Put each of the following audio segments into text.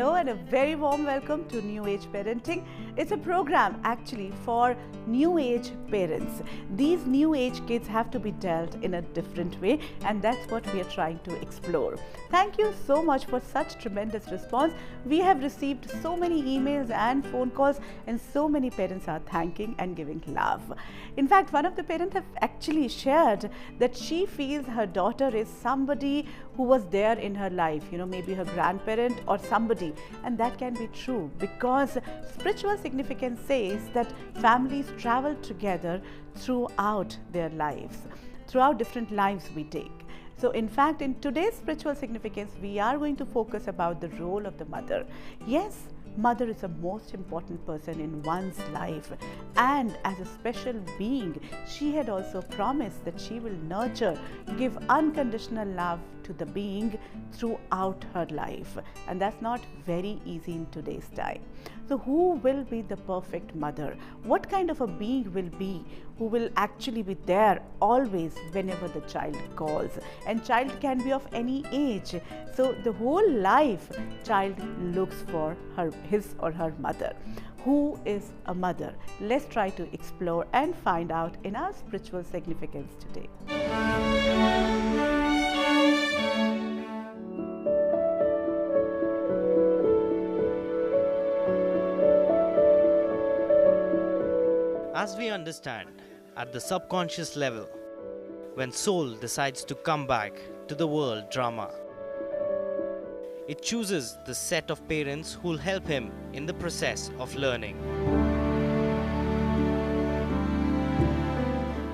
Hello and a very warm welcome to New Age Parenting. It's a program actually for New Age parents. These New Age kids have to be dealt in a different way, and that's what we are trying to explore. Thank you so much for such tremendous response. We have received so many emails and phone calls, and so many parents are thanking and giving love. In fact, one of the parents have actually shared that she feels her daughter is somebody who was there in her life, maybe her grandparent or somebody, and that can be true because spiritual significance says that families travel together throughout their lives, throughout different lives we take. So in fact, in today's spiritual significance, we are going to focus about the role of the mother. Yes, mother is the most important person in one's life, and as a special being, she had also promised that she will nurture, give unconditional love to the being throughout her life, and that's not very easy in today's time. So who will be the perfect mother? What kind of a being will be who will actually be there always whenever the child calls? And child can be of any age. So the whole life child looks for his or her mother. Who is a mother? Let's try to explore and find out in our spiritual significance today. As we understand, at the subconscious level, when soul decides to come back to the world drama, it chooses the set of parents who will help him in the process of learning.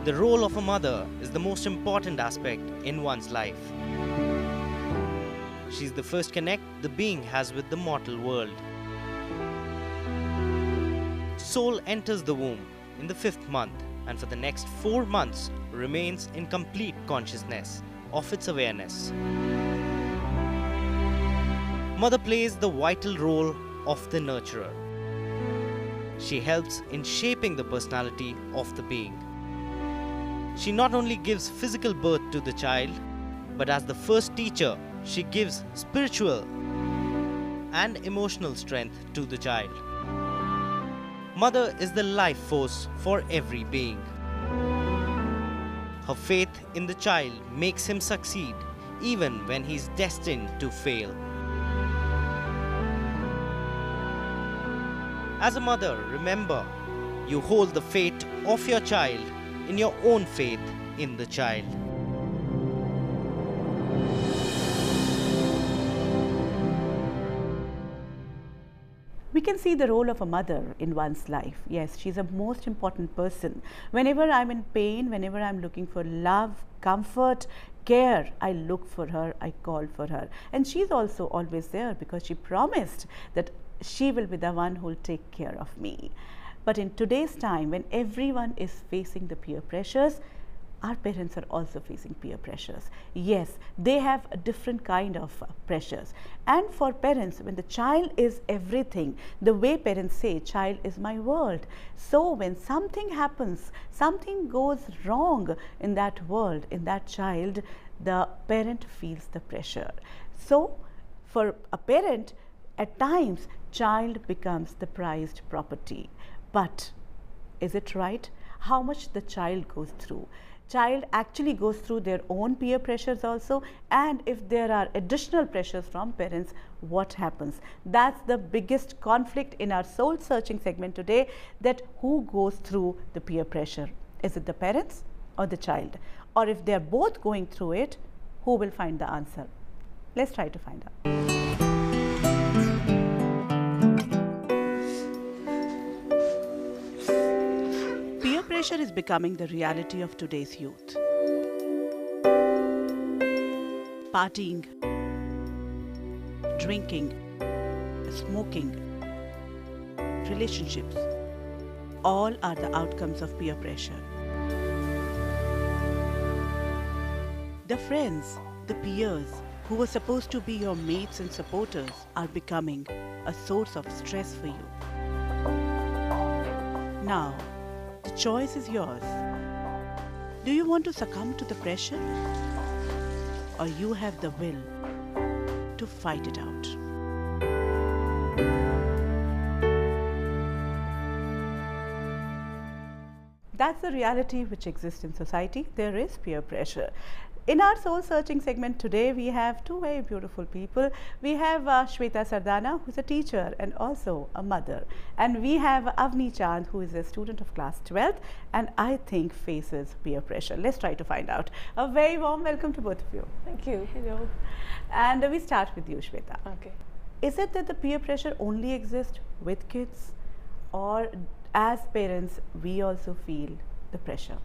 The role of a mother is the most important aspect in one's life. She's the first connect the being has with the mortal world. Soul enters the womb in the 5th month, and for the next 4 months remains in complete consciousness of its awareness. Mother plays the vital role of the nurturer. She helps in shaping the personality of the being. She not only gives physical birth to the child, but as the first teacher, she gives spiritual and emotional strength to the child. Mother is the life force for every being. Her faith in the child makes him succeed even when he is destined to fail. As a mother, remember, you hold the fate of your child in your own faith in the child. We can see the role of a mother in one's life. Yes, she's a most important person. Whenever I'm in pain, whenever I'm looking for love, comfort, care, I look for her, I call for her. And she's also always there because she promised that she will be the one who will take care of me. But in today's time, when everyone is facing the peer pressures, our parents are also facing peer pressures. Yes, they have a different kind of pressures. And for parents, when the child is everything, the way parents say, child is my world. So when something happens, something goes wrong in that world, in that child, the parent feels the pressure. So for a parent, at times, child becomes the prized property. But is it right? How much the child goes through? Child actually goes through their own peer pressures also, and if there are additional pressures from parents, what happens? That's the biggest conflict in our soul searching segment today, that who goes through the peer pressure? Is it the parents or the child? Or if they're both going through it, who will find the answer? Let's try to find out. Pressure is becoming the reality of today's youth. Partying, drinking, smoking, relationships, all are the outcomes of peer pressure. The friends, the peers who were supposed to be your mates and supporters are becoming a source of stress for you. Now, the choice is yours. Do you want to succumb to the pressure, or you have the will to fight it out? That's the reality which exists in society. There is peer pressure. In our soul searching segment today, we have two very beautiful people. We have Shweta Sardana, who's a teacher and also a mother. And we have Avni Chand, who is a student of class 12th and I think faces peer pressure. Let's try to find out. A very warm welcome to both of you. Thank you. Hello. And we start with you, Shweta. Okay. Is it that the peer pressure only exists with kids, or as parents we also feel the pressure?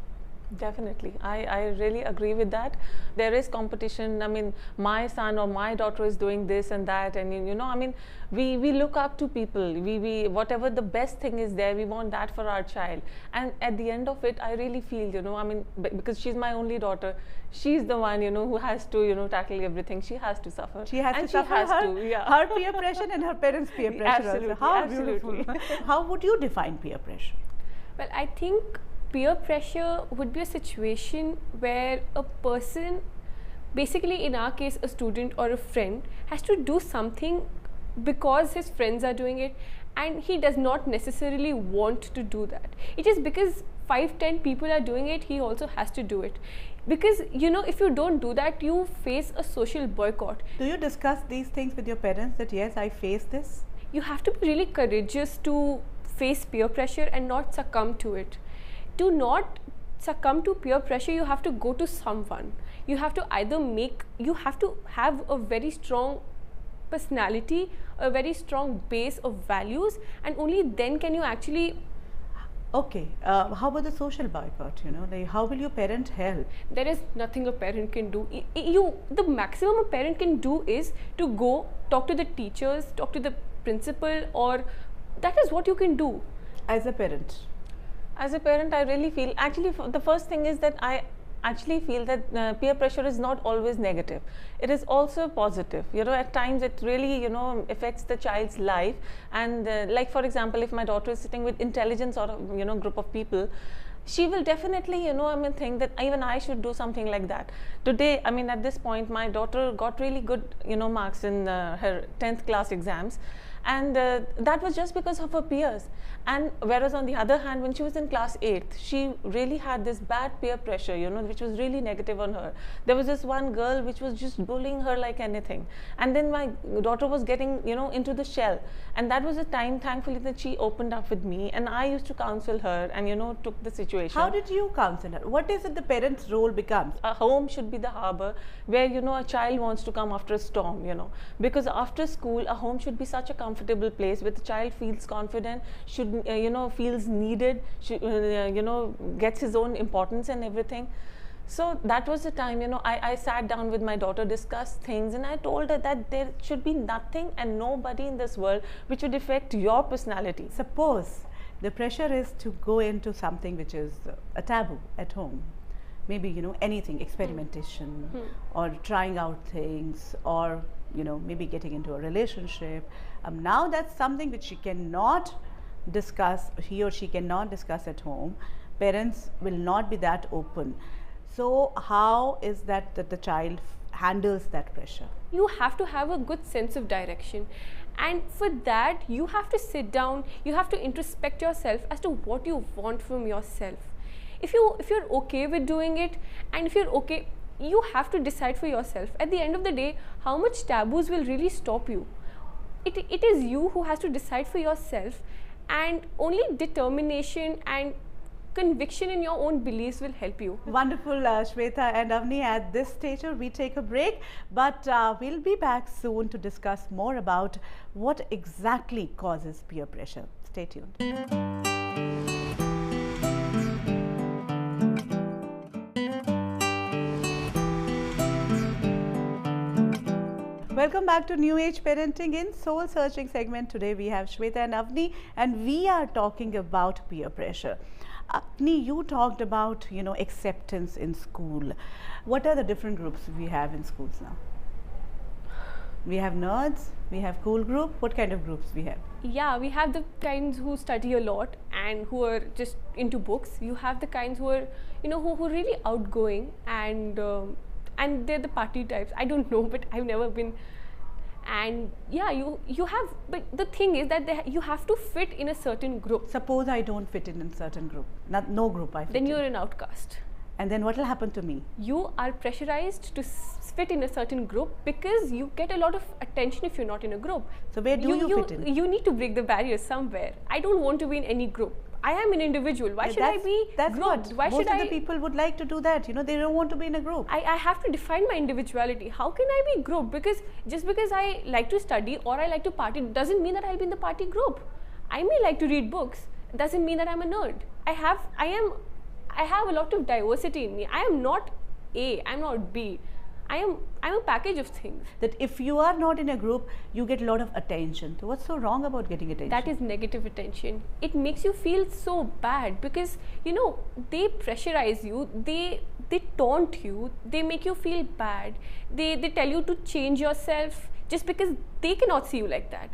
Definitely. I really agree with that. There is competition. I mean, my son or my daughter is doing this and that, and you know, I mean, we look up to people. We whatever the best thing is there, we want that for our child. And at the end of it, I really feel, you know, I mean, because she's my only daughter, she's the one, you know, who has to, you know, tackle everything. She has to suffer. She has and to suffer her peer pressure and her parents' peer pressure. Absolutely. Also. How Absolutely. beautiful. How would you define peer pressure? Well, I think peer pressure would be a situation where a person, basically in our case a student or a friend, has to do something because his friends are doing it and he does not necessarily want to do that. It is because 5-10 people are doing it, he also has to do it. Because, you know, if you don't do that, you face a social boycott. Do you discuss these things with your parents, that yes, I face this? You have to be really courageous to face peer pressure and not succumb to it. To not succumb to peer pressure, you have to go to someone. You have to either you have to have a very strong personality, a very strong base of values, and only then can you actually. Okay, how about the social boycott, you know, like how will your parent help? There is nothing a parent can do. The maximum a parent can do is to go talk to the teachers, talk to the principal, or that is what you can do. As a parent? As a parent, I really feel, actually the first thing is that I actually feel that peer pressure is not always negative. It is also positive. You know, at times it really, you know, affects the child's life. And like, for example, if my daughter is sitting with intelligent sort of, you know, group of people, she will definitely, you know, I mean, think that even I should do something like that. Today, I mean, at this point, my daughter got really good, you know, marks in her 10th class exams. And that was just because of her peers. And whereas on the other hand, when she was in class 8th, she really had this bad peer pressure, you know, which was really negative on her. There was this one girl which was just bullying her like anything. And then my daughter was getting, you know, into the shell. And that was a time, thankfully, that she opened up with me. And I used to counsel her and, you know, took the situation. How did you counsel her? What is it the parent's role becomes? A home should be the harbor where, you know, a child wants to come after a storm, you know. Because after school, a home should be such a comfortable place where the child feels confident, should you know, feels needed, should, you know, gets his own importance and everything. So that was the time, you know, I sat down with my daughter, discussed things, and I told her that there should be nothing and nobody in this world which would affect your personality. Suppose the pressure is to go into something which is a taboo at home. Maybe, you know, anything, experimentation or trying out things, or, you know, maybe getting into a relationship. Now that's something which she cannot discuss, he or she cannot discuss at home. Parents will not be that open. So how is that the child handles that pressure? You have to have a good sense of direction, and for that you have to sit down, you have to introspect yourself as to what you want from yourself. If you're okay with doing it, and if you're okay, you have to decide for yourself. At the end of the day, how much taboos will really stop you? It is you who has to decide for yourself, and only determination and conviction in your own beliefs will help you. Wonderful, Shweta and Avni. At this stage, we take a break, but we'll be back soon to discuss more about what exactly causes peer pressure. Stay tuned. Welcome back to New Age Parenting. In Soul Searching segment today, we have Shweta and Avni, and we are talking about peer pressure. Avni, you talked about, you know, acceptance in school. What are the different groups we have in schools now? We have nerds, we have cool group. What kind of groups we have? Yeah, we have the kinds who study a lot and who are just into books. You have the kinds who are, you know, who are really outgoing, and they're the party types. I don't know, but I've never been. And yeah, you have, but the thing is that you have to fit in a certain group. Suppose I don't fit in a certain group, no group I fit Then in. you're an outcast. And then what will happen to me? You are pressurized to fit in a certain group because you get a lot of attention if you're not in a group. So where do you fit in? You need to break the barriers somewhere. I don't want to be in any group. I am an individual. Why should I be that's grouped? what Why most should of the people would like to do that. You know, they don't want to be in a group. I have to define my individuality. How can I be grouped? Because just because I like to study or I like to party doesn't mean that I'll be in the party group. I may like to read books. Doesn't mean that I'm a nerd. I have a lot of diversity in me. I am not A, I'm not B. I'm a package of things. That if you are not in a group, you get a lot of attention. So what's so wrong about getting attention? That is negative attention. It makes you feel so bad because, you know, they pressurize you, they taunt you, they make you feel bad, they tell you to change yourself just because they cannot see you like that.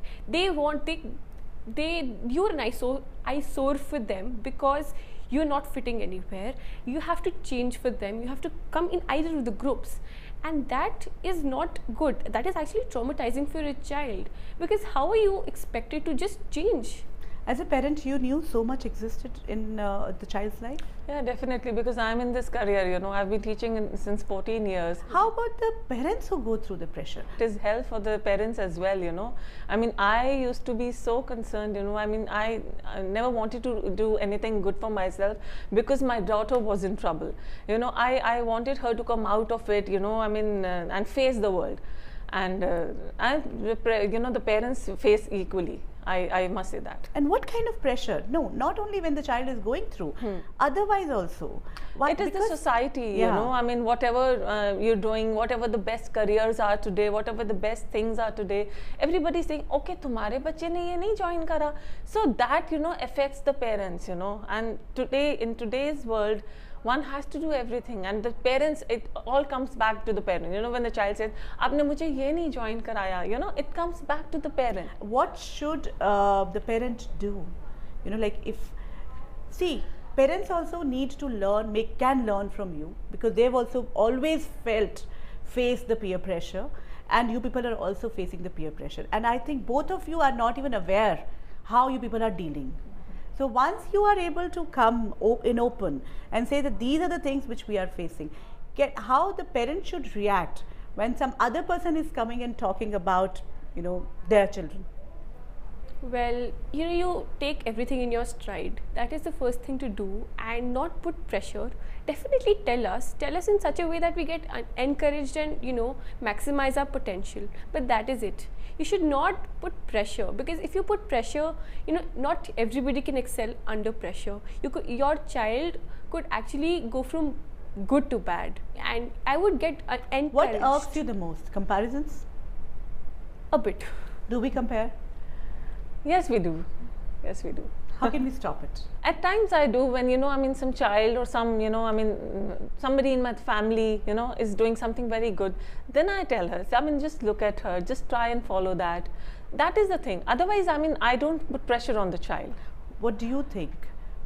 You're an eyesore for them because you're not fitting anywhere. You have to change for them. You have to come in either of the groups. And that is not good. That is actually traumatizing for a child, because how are you expected to just change? As a parent, you knew so much existed in the child's life? Yeah, definitely, because I'm in this career, you know, I've been teaching since 14 years. How about the parents who go through the pressure? It is hell for the parents as well, you know. I mean, I used to be so concerned, you know, I mean, I never wanted to do anything good for myself because my daughter was in trouble. You know, I wanted her to come out of it, you know, I mean, and face the world. And, you know, the parents face equally. I must say that. And what kind of pressure? No, not only when the child is going through, otherwise also. Why? It is the society, yeah. You know, I mean, whatever you're doing, whatever the best careers are today, whatever the best things are today, everybody's saying, okay, tumhare bacche ne ye nahi join kara. So that, you know, affects the parents, you know, and today, in today's world, one has to do everything, and the parents, it all comes back to the parent. You know, when the child says, "Aapne mujhe ye nahi join karaya," you know, it comes back to the parent. What should the parent do? You know, like see, parents also need to learn, can learn from you, because they've also always faced the peer pressure, and you people are also facing the peer pressure. And I think both of you are not even aware how you people are dealing. So once you are able to come in open and say that these are the things which we are facing, how the parent should react when some other person is coming and talking about, you know, their children. Well, you know, you take everything in your stride. That is the first thing to do, and not put pressure. Definitely tell us in such a way that we get encouraged and, you know, maximize our potential. But that is it. You should not put pressure, because if you put pressure, you know, not everybody can excel under pressure. Your child could actually go from good to bad, and I would get encouraged. What irks you the most? Comparisons? A bit. Do we compare? Yes, we do. Yes, we do. How can we stop it? At times I do, when, you know, I mean, some child or some, you know, I mean, somebody in my family, you know, is doing something very good. Then I tell her, I mean, just look at her, just try and follow that. That is the thing. Otherwise, I mean, I don't put pressure on the child. What do you think?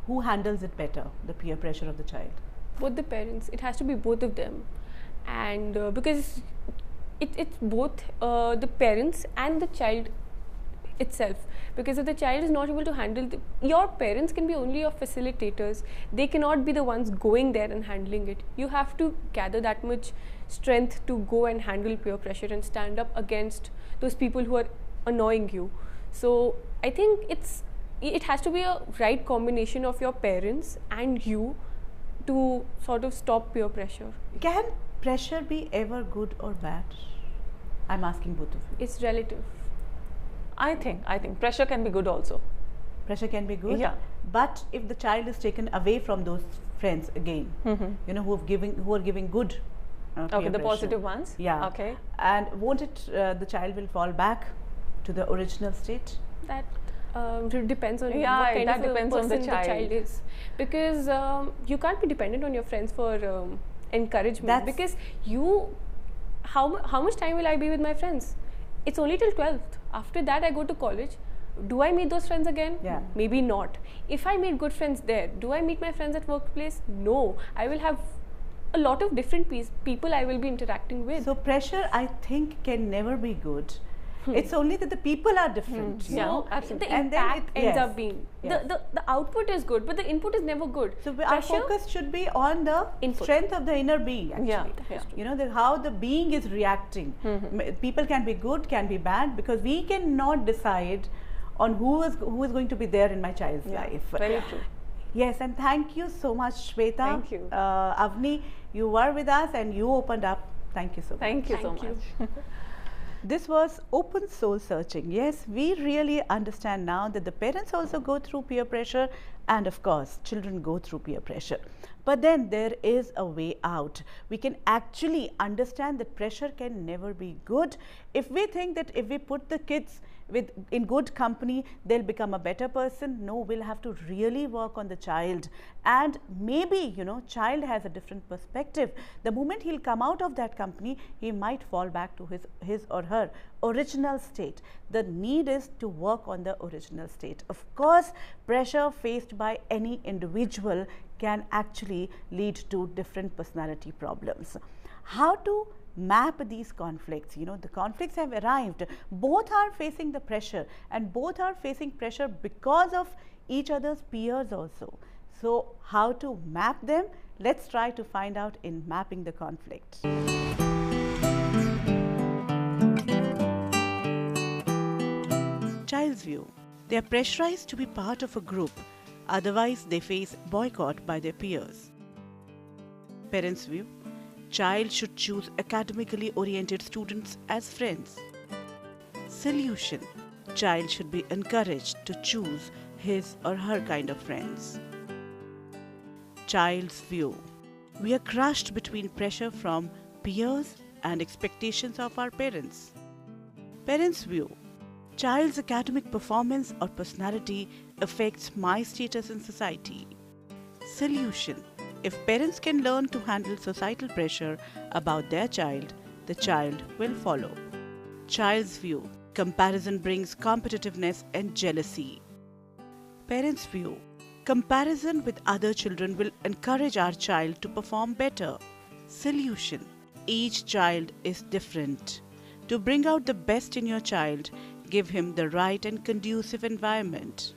Who handles it better, the peer pressure of the child? Both the parents. It has to be both of them. And because it's both the parents and the child itself, because if the child is not able to handle your parents can be only your facilitators. They cannot be the ones going there and handling it. You have to gather that much strength to go and handle peer pressure and stand up against those people who are annoying you. So I think it has to be a right combination of your parents and you to sort of stop peer pressure. Can pressure be ever good or bad? I'm asking both of you. It's relative. I think pressure can be good also. Pressure can be good? Yeah. But if the child is taken away from those friends again, you know, who are giving good okay, peer the pressure. positive ones? Yeah. Okay. And won't it, the child will fall back to the original state? That depends on yeah, what kind that of a depends on person the child is. Because you can't be dependent on your friends for encouragement. Because how much time will I be with my friends? It's only till 12th. After that, I go to college. Do I meet those friends again? Yeah. Maybe not. If I meet good friends there, do I meet my friends at workplace? No. I will have a lot of different people I will be interacting with. So pressure, I think, can never be good It's only that the people are different. You Yeah, know? absolutely. The And then impact it- ends yes. up being Yes. the output is good, but the input is never good. So our focus should be on the Input. strength of the inner being, actually. Yeah, yeah. You know, how the being is reacting. People can be good, can be bad, because we cannot decide on who is going to be there in my child's life. Very true. Yes, and thank you so much, Shweta. Thank you. Avni, you were with us and you opened up. Thank you so much. Thank you so Thank you. much. This was open soul searching. Yes, we really understand now that the parents also go through peer pressure, and of course, children go through peer pressure. But then there is a way out. We can actually understand that pressure can never be good. If we think that if we put the kids in good company, they'll become a better person. No, we'll have to really work on the child. And maybe, you know, child has a different perspective. The moment he'll come out of that company, he might fall back to his or her original state. The need is to work on the original state. Of course, pressure faced by any individual can actually lead to different personality problems. How to map these conflicts? You know, the conflicts have arrived. Both are facing the pressure, and both are facing pressure because of each other's peers also. So how to map them? Let's try to find out in mapping the conflict. Child's view. They are pressurized to be part of a group, otherwise they face boycott by their peers. Parents' view. Child should choose academically oriented students as friends. Solution. Child should be encouraged to choose his or her kind of friends. Child's view. We are crushed between pressure from peers and expectations of our parents. Parents' view. Child's academic performance or personality affects my status in society. Solution. If parents can learn to handle societal pressure about their child, the child will follow. Child's view. Comparison brings competitiveness and jealousy. Parents' view. Comparison with other children will encourage our child to perform better. Solution. Each child is different. To bring out the best in your child, give him the right and conducive environment.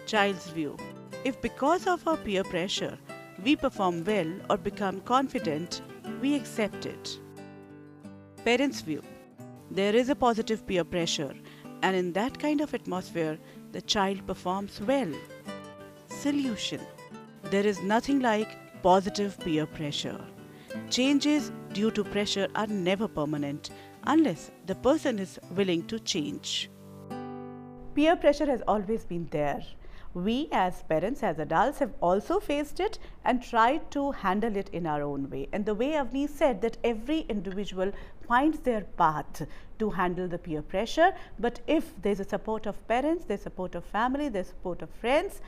Child's view. If because of our peer pressure, we perform well or become confident, we accept it. Parents' view. There is a positive peer pressure, and in that kind of atmosphere, the child performs well. Solution. There is nothing like positive peer pressure. Changes due to pressure are never permanent unless the person is willing to change. Peer pressure has always been there. We as parents, as adults, have also faced it and tried to handle it in our own way. And the way Avni said, that every individual finds their path to handle the peer pressure. But if there's a support of parents, there's support of family, there's support of friends,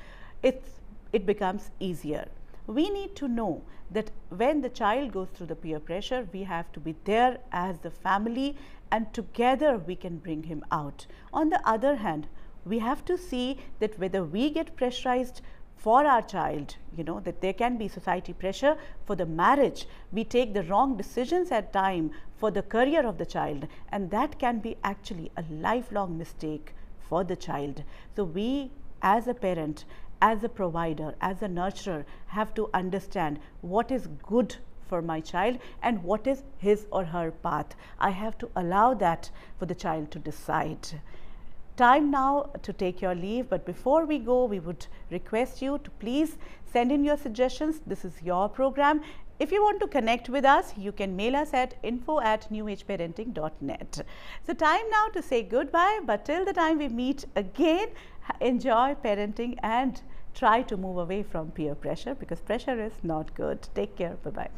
it becomes easier. We need to know that when the child goes through the peer pressure, we have to be there as the family, and together we can bring him out. On the other hand, we have to see that whether we get pressurized for our child, you know, that there can be society pressure for the marriage, we take the wrong decisions at time for the career of the child, and that can be actually a lifelong mistake for the child. So we as a parent, as a provider, as a nurturer, have to understand what is good for my child and what is his or her path. I have to allow that for the child to decide. Time now to take your leave, but before we go, we would request you to please send in your suggestions. This is your program. If you want to connect with us, you can mail us at info@newageparenting.net. So time now to say goodbye, but till the time we meet again, enjoy parenting and try to move away from peer pressure, because pressure is not good. Take care. Bye-bye.